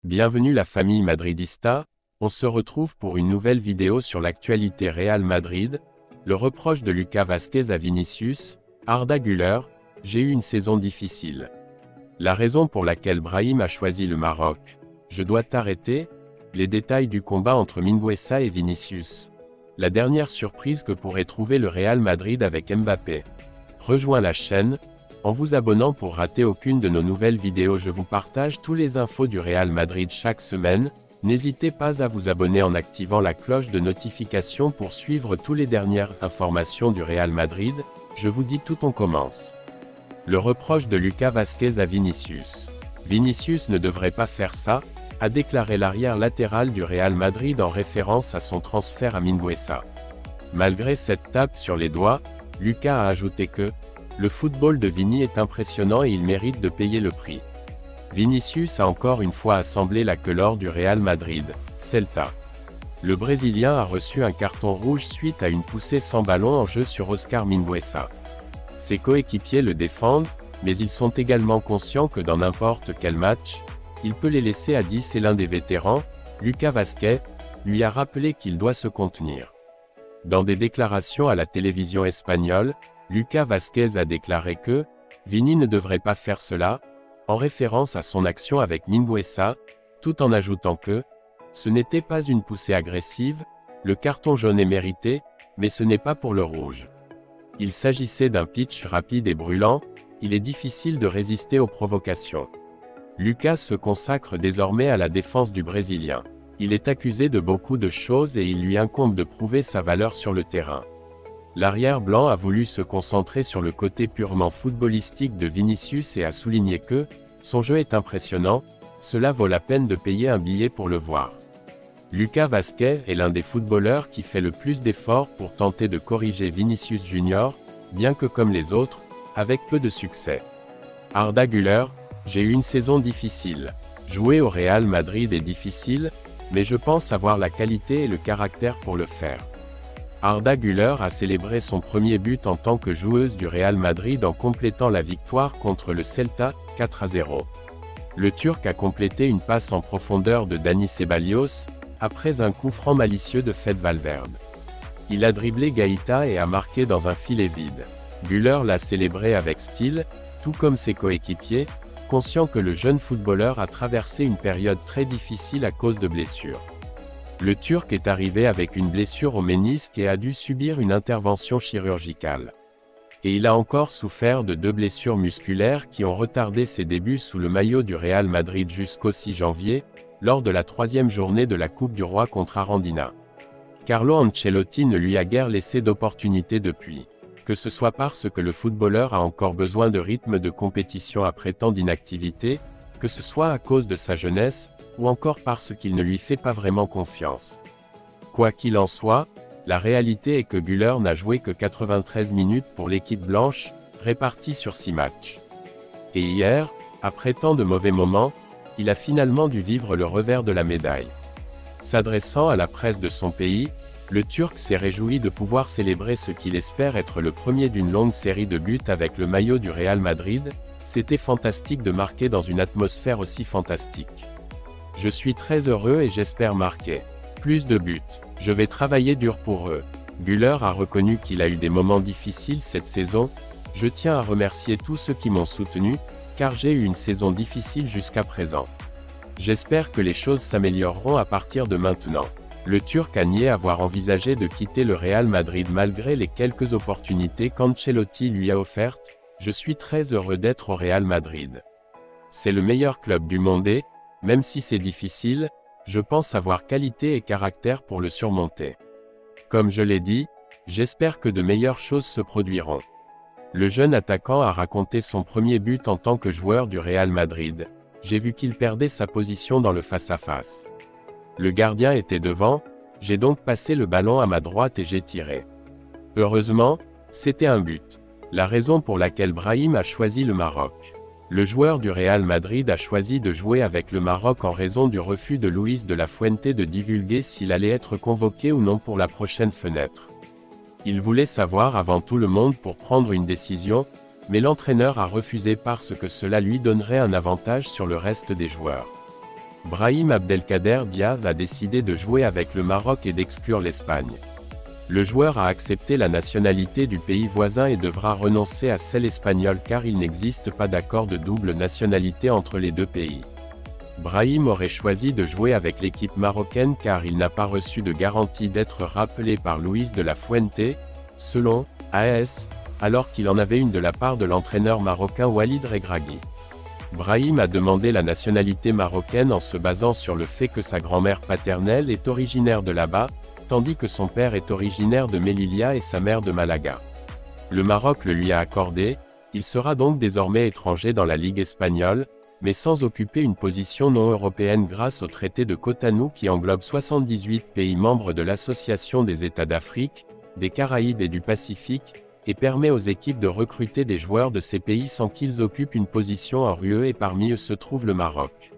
Bienvenue la famille madridista, on se retrouve pour une nouvelle vidéo sur l'actualité Real Madrid, le reproche de Lucas Vázquez à Vinicius, Arda Güler, j'ai eu une saison difficile. La raison pour laquelle Brahim a choisi le Maroc, je dois t'arrêter, les détails du combat entre Mingueza et Vinicius. La dernière surprise que pourrait trouver le Real Madrid avec Mbappé. Rejoins la chaîne, en vous abonnant pour rater aucune de nos nouvelles vidéos. Je vous partage tous les infos du Real Madrid chaque semaine, n'hésitez pas à vous abonner en activant la cloche de notification pour suivre toutes les dernières informations du Real Madrid. Je vous dis tout, on commence. Le reproche de Lucas Vázquez à Vinicius. Vinicius ne devrait pas faire ça, a déclaré l'arrière latéral du Real Madrid en référence à son transfert à Mingueza. Malgré cette tape sur les doigts, Lucas a ajouté que le football de Vini est impressionnant et il mérite de payer le prix. Vinicius a encore une fois assemblé la queue lors du Real Madrid, Celta. Le Brésilien a reçu un carton rouge suite à une poussée sans ballon en jeu sur Oscar Mingueza. Ses coéquipiers le défendent, mais ils sont également conscients que dans n'importe quel match, il peut les laisser à 10 et l'un des vétérans, Lucas Vázquez, lui a rappelé qu'il doit se contenir. Dans des déclarations à la télévision espagnole, Lucas Vázquez a déclaré que Vini ne devrait pas faire cela, en référence à son action avec Mingueza, tout en ajoutant que ce n'était pas une poussée agressive, le carton jaune est mérité, mais ce n'est pas pour le rouge. Il s'agissait d'un pitch rapide et brûlant, il est difficile de résister aux provocations. Lucas se consacre désormais à la défense du Brésilien. Il est accusé de beaucoup de choses et il lui incombe de prouver sa valeur sur le terrain. L'arrière blanc a voulu se concentrer sur le côté purement footballistique de Vinicius et a souligné que son jeu est impressionnant, cela vaut la peine de payer un billet pour le voir. Lucas Vázquez est l'un des footballeurs qui fait le plus d'efforts pour tenter de corriger Vinicius Junior, bien que comme les autres, avec peu de succès. Arda Güler, j'ai eu une saison difficile. Jouer au Real Madrid est difficile, mais je pense avoir la qualité et le caractère pour le faire. Arda Güler a célébré son premier but en tant que joueuse du Real Madrid en complétant la victoire contre le Celta, 4-0. Le Turc a complété une passe en profondeur de Dani Ceballos, après un coup franc malicieux de Fede Valverde. Il a dribblé Gaïta et a marqué dans un filet vide. Güler l'a célébré avec style, tout comme ses coéquipiers, conscient que le jeune footballeur a traversé une période très difficile à cause de blessures. Le Turc est arrivé avec une blessure au ménisque et a dû subir une intervention chirurgicale. Et il a encore souffert de 2 blessures musculaires qui ont retardé ses débuts sous le maillot du Real Madrid jusqu'au 6 janvier, lors de la 3e journée de la Coupe du Roi contre Arandina. Carlo Ancelotti ne lui a guère laissé d'opportunité depuis. Que ce soit parce que le footballeur a encore besoin de rythme de compétition après tant d'inactivité, que ce soit à cause de sa jeunesse, ou encore parce qu'il ne lui fait pas vraiment confiance. Quoi qu'il en soit, la réalité est que Güler n'a joué que 93 minutes pour l'équipe blanche, répartie sur 6 matchs. Et hier, après tant de mauvais moments, il a finalement dû vivre le revers de la médaille. S'adressant à la presse de son pays, le Turc s'est réjoui de pouvoir célébrer ce qu'il espère être le premier d'une longue série de buts avec le maillot du Real Madrid. C'était fantastique de marquer dans une atmosphère aussi fantastique. Je suis très heureux et j'espère marquer plus de buts. Je vais travailler dur pour eux. Güler a reconnu qu'il a eu des moments difficiles cette saison. Je tiens à remercier tous ceux qui m'ont soutenu, car j'ai eu une saison difficile jusqu'à présent. J'espère que les choses s'amélioreront à partir de maintenant. Le Turc a nié avoir envisagé de quitter le Real Madrid malgré les quelques opportunités qu'Ancelotti lui a offertes. Je suis très heureux d'être au Real Madrid. C'est le meilleur club du monde et, même si c'est difficile, je pense avoir qualité et caractère pour le surmonter. Comme je l'ai dit, j'espère que de meilleures choses se produiront. Le jeune attaquant a raconté son premier but en tant que joueur du Real Madrid. J'ai vu qu'il perdait sa position dans le face-à-face. Le gardien était devant, j'ai donc passé le ballon à ma droite et j'ai tiré. Heureusement, c'était un but. La raison pour laquelle Brahim a choisi le Maroc. Le joueur du Real Madrid a choisi de jouer avec le Maroc en raison du refus de Luis de la Fuente de divulguer s'il allait être convoqué ou non pour la prochaine fenêtre. Il voulait savoir avant tout le monde pour prendre une décision, mais l'entraîneur a refusé parce que cela lui donnerait un avantage sur le reste des joueurs. Brahim Abdelkader Diaz a décidé de jouer avec le Maroc et d'exclure l'Espagne. Le joueur a accepté la nationalité du pays voisin et devra renoncer à celle espagnole car il n'existe pas d'accord de double nationalité entre les deux pays. Brahim aurait choisi de jouer avec l'équipe marocaine car il n'a pas reçu de garantie d'être rappelé par Luis de la Fuente, selon AS, alors qu'il en avait une de la part de l'entraîneur marocain Walid Regragui. Brahim a demandé la nationalité marocaine en se basant sur le fait que sa grand-mère paternelle est originaire de là-bas, tandis que son père est originaire de Melilla et sa mère de Malaga. Le Maroc le lui a accordé, il sera donc désormais étranger dans la Ligue espagnole, mais sans occuper une position non européenne grâce au traité de Cotonou qui englobe 78 pays membres de l'Association des États d'Afrique, des Caraïbes et du Pacifique, et permet aux équipes de recruter des joueurs de ces pays sans qu'ils occupent une position hors UE et parmi eux se trouve le Maroc.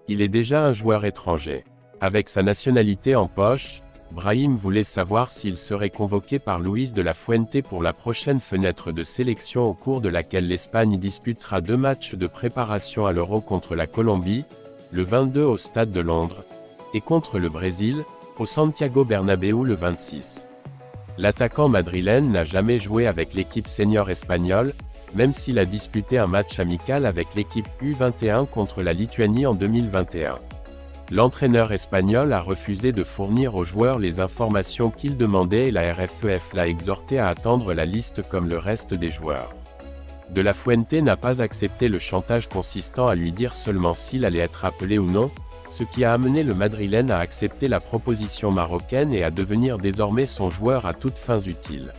Il est déjà un joueur étranger. Avec sa nationalité en poche, Brahim voulait savoir s'il serait convoqué par Luis de la Fuente pour la prochaine fenêtre de sélection au cours de laquelle l'Espagne disputera 2 matchs de préparation à l'Euro contre la Colombie, le 22 au Stade de Londres, et contre le Brésil, au Santiago Bernabéu le 26. L'attaquant madrilène n'a jamais joué avec l'équipe senior espagnole, même s'il a disputé un match amical avec l'équipe U21 contre la Lituanie en 2021. L'entraîneur espagnol a refusé de fournir aux joueurs les informations qu'il demandait et la RFEF l'a exhorté à attendre la liste comme le reste des joueurs. De la Fuente n'a pas accepté le chantage consistant à lui dire seulement s'il allait être appelé ou non, ce qui a amené le Madrilène à accepter la proposition marocaine et à devenir désormais son joueur à toutes fins utiles.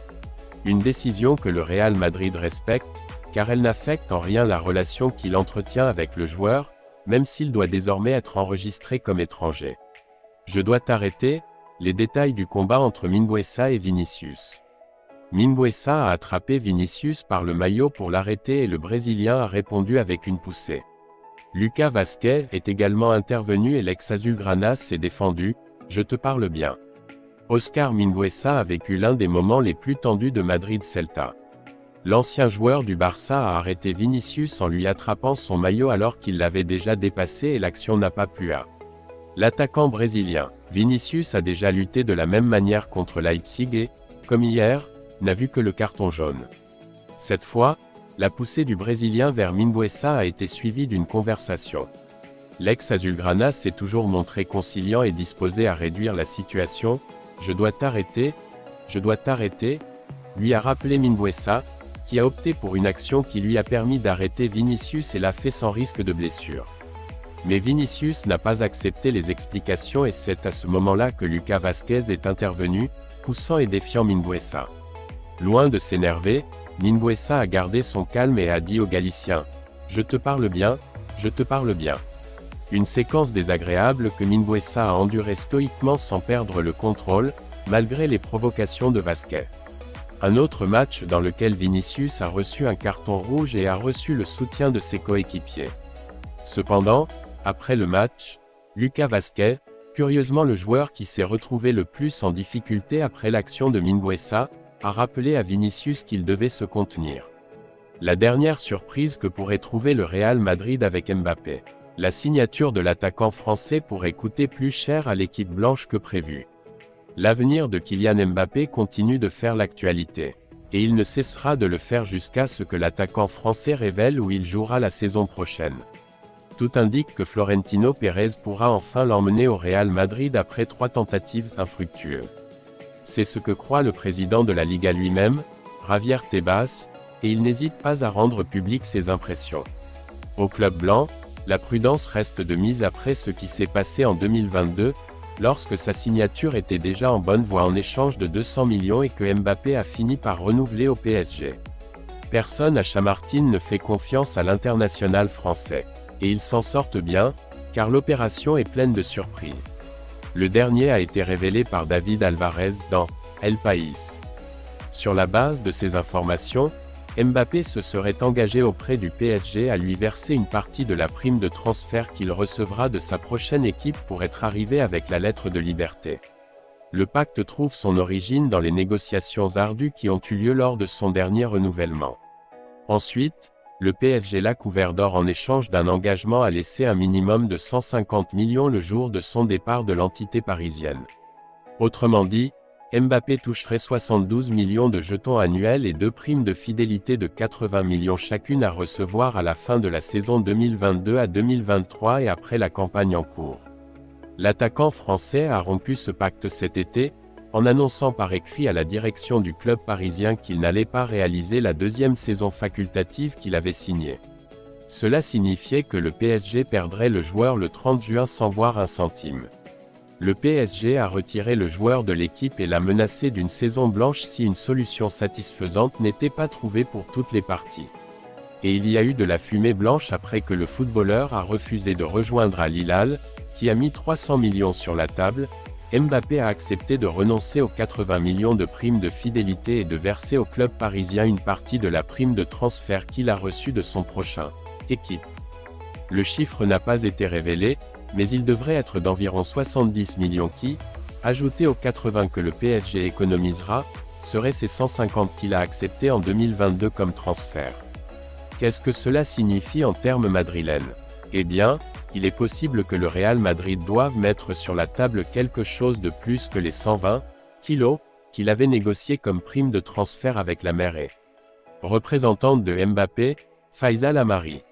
Une décision que le Real Madrid respecte, car elle n'affecte en rien la relation qu'il entretient avec le joueur, même s'il doit désormais être enregistré comme étranger. Je dois t'arrêter, les détails du combat entre Mingueza et Vinicius. Mingueza a attrapé Vinicius par le maillot pour l'arrêter et le Brésilien a répondu avec une poussée. Lucas Vázquez est également intervenu et l'ex-Azulgrana s'est défendu, « Je te parle bien ». Oscar Mingueza a vécu l'un des moments les plus tendus de Madrid-Celta. L'ancien joueur du Barça a arrêté Vinicius en lui attrapant son maillot alors qu'il l'avait déjà dépassé et l'action n'a pas plu à l'attaquant brésilien. Vinicius a déjà lutté de la même manière contre Leipzig et, comme hier, n'a vu que le carton jaune. Cette fois, la poussée du Brésilien vers Mingueza a été suivie d'une conversation. L'ex-Azulgrana s'est toujours montré conciliant et disposé à réduire la situation. « Je dois t'arrêter, lui a rappelé Mingueza, qui a opté pour une action qui lui a permis d'arrêter Vinicius et l'a fait sans risque de blessure. Mais Vinicius n'a pas accepté les explications et c'est à ce moment-là que Lucas Vázquez est intervenu, poussant et défiant Mingueza. Loin de s'énerver, Mingueza a gardé son calme et a dit au Galicien « Je te parle bien, je te parle bien ». Une séquence désagréable que Mingueza a endurée stoïquement sans perdre le contrôle, malgré les provocations de Vázquez. Un autre match dans lequel Vinicius a reçu un carton rouge et a reçu le soutien de ses coéquipiers. Cependant, après le match, Lucas Vázquez, curieusement le joueur qui s'est retrouvé le plus en difficulté après l'action de Mingueza, a rappelé à Vinicius qu'il devait se contenir. La dernière surprise que pourrait trouver le Real Madrid avec Mbappé. La signature de l'attaquant français pourrait coûter plus cher à l'équipe blanche que prévu. L'avenir de Kylian Mbappé continue de faire l'actualité. Et il ne cessera de le faire jusqu'à ce que l'attaquant français révèle où il jouera la saison prochaine. Tout indique que Florentino Pérez pourra enfin l'emmener au Real Madrid après 3 tentatives infructueuses. C'est ce que croit le président de la Liga lui-même, Javier Tebas, et il n'hésite pas à rendre publiques ses impressions. Au club blanc, la prudence reste de mise après ce qui s'est passé en 2022, lorsque sa signature était déjà en bonne voie en échange de 200 millions et que Mbappé a fini par renouveler au PSG. Personne à Chamartin ne fait confiance à l'international français. Et ils s'en sortent bien, car l'opération est pleine de surprises. Le dernier a été révélé par David Alvarez dans El País. Sur la base de ces informations, Mbappé se serait engagé auprès du PSG à lui verser une partie de la prime de transfert qu'il recevra de sa prochaine équipe pour être arrivé avec la lettre de liberté. Le pacte trouve son origine dans les négociations ardues qui ont eu lieu lors de son dernier renouvellement. Ensuite, Le PSG l'a couvert d'or en échange d'un engagement à laisser un minimum de 150 millions le jour de son départ de l'entité parisienne. Autrement dit, Mbappé toucherait 72 millions de jetons annuels et 2 primes de fidélité de 80 millions chacune à recevoir à la fin de la saison 2022 à 2023 et après la campagne en cours. L'attaquant français a rompu ce pacte cet été, en annonçant par écrit à la direction du club parisien qu'il n'allait pas réaliser la deuxième saison facultative qu'il avait signée. Cela signifiait que le PSG perdrait le joueur le 30 juin sans voir un centime. Le PSG a retiré le joueur de l'équipe et l'a menacé d'une saison blanche si une solution satisfaisante n'était pas trouvée pour toutes les parties. Et il y a eu de la fumée blanche après que le footballeur a refusé de rejoindre Al Hilal, qui a mis 300 millions sur la table. Mbappé a accepté de renoncer aux 80 millions de primes de fidélité et de verser au club parisien une partie de la prime de transfert qu'il a reçue de son prochain équipe. Le chiffre n'a pas été révélé, mais il devrait être d'environ 70 millions qui, ajoutés aux 80 que le PSG économisera, seraient ces 150 qu'il a acceptés en 2022 comme transfert. Qu'est-ce que cela signifie en termes madrilènes? Eh bien, il est possible que le Real Madrid doive mettre sur la table quelque chose de plus que les 120 kilos qu'il avait négocié comme prime de transfert avec la mairie. Représentante de Mbappé, Faisal Amari.